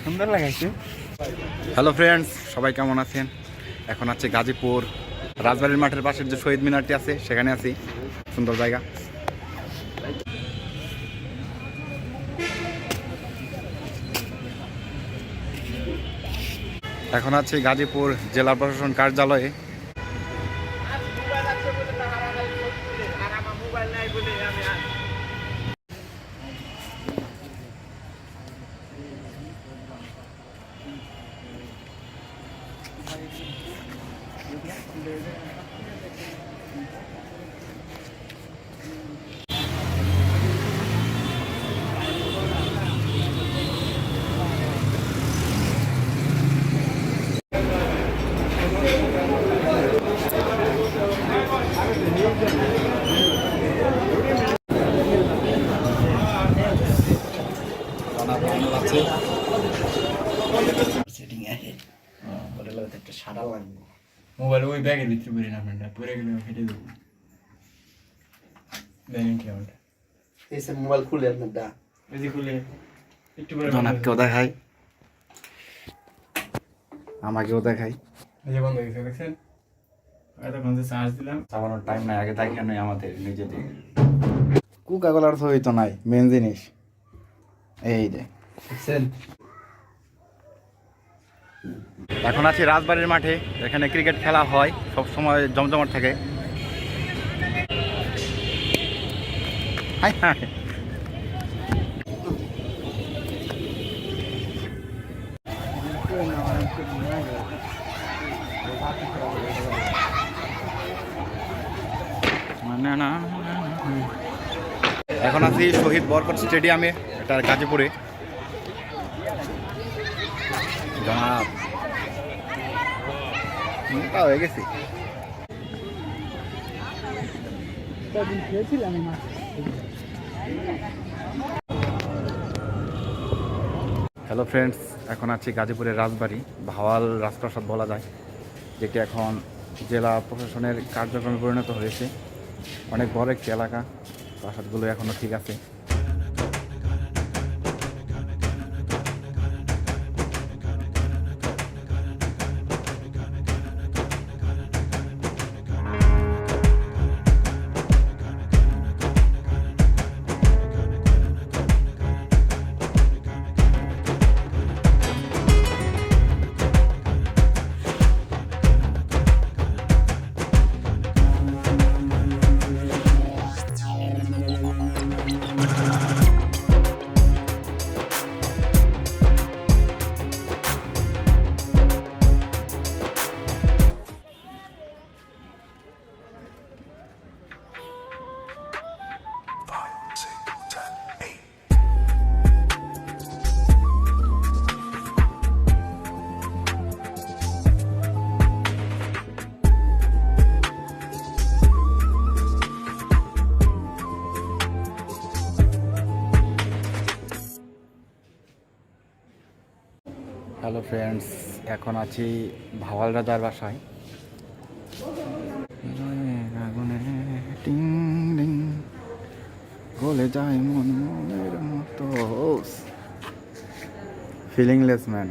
সুন্দর লাগাইছে। Hello friends, সবাই কেমন আছেন? এখন আছে গাজীপুর রাজবাড়ির মাঠের পাশের যে শহীদ মিনারটি আছে সেখানে আছি। সুন্দর জায়গা। এখন আছি গাজীপুর জেলা প্রশাসন কার্যালয়ে। মোবাইল ওই ব্যাগের ভিতরে পড়ে না, আপনারটা পড়ে গেলে ফেটে দেবো। মোবাইল খুলে আপনারটা খুলে একটু জনাবকেও দেখাই, আমাকেও দেখাই। বন্ধ হয়ে গেছে, দেখছেন? এতক্ষণ যে চার্জ দিলাম, চালানোর টাইম নাই, আগে দেখে নয় আমাদের নিজেদের কুকা কলার ছবি তো নাই, মেন জিনিস এই যে দেখছেন। এখন আছি রাজবাড়ির মাঠে, এখানে ক্রিকেট খেলা হয়, সব সময় জমজমাট থাকে। হাই হাই, এখন আছি শহীদ বরকত স্টেডিয়ামে, এটা গাজীপুরে। জনাব মোটা হয়ে গেছি। হ্যালো ফ্রেন্ডস, এখন আছি গাজীপুরের রাজবাড়ি, ভাওয়াল রাজপ্রাসাদ বলা যায়, যেটি এখন জেলা প্রশাসনের কার্যক্রমে পরিণত হয়েছে। অনেক বড় একটি এলাকা, প্রাসাদগুলো এখনও ঠিক আছে। হ্যালো ফ্রেন্ডস, এখন আছি ভাওয়াল রাজার বাসায়। গলে যায় মন মনের মতো, ফিলিংলেস ম্যান।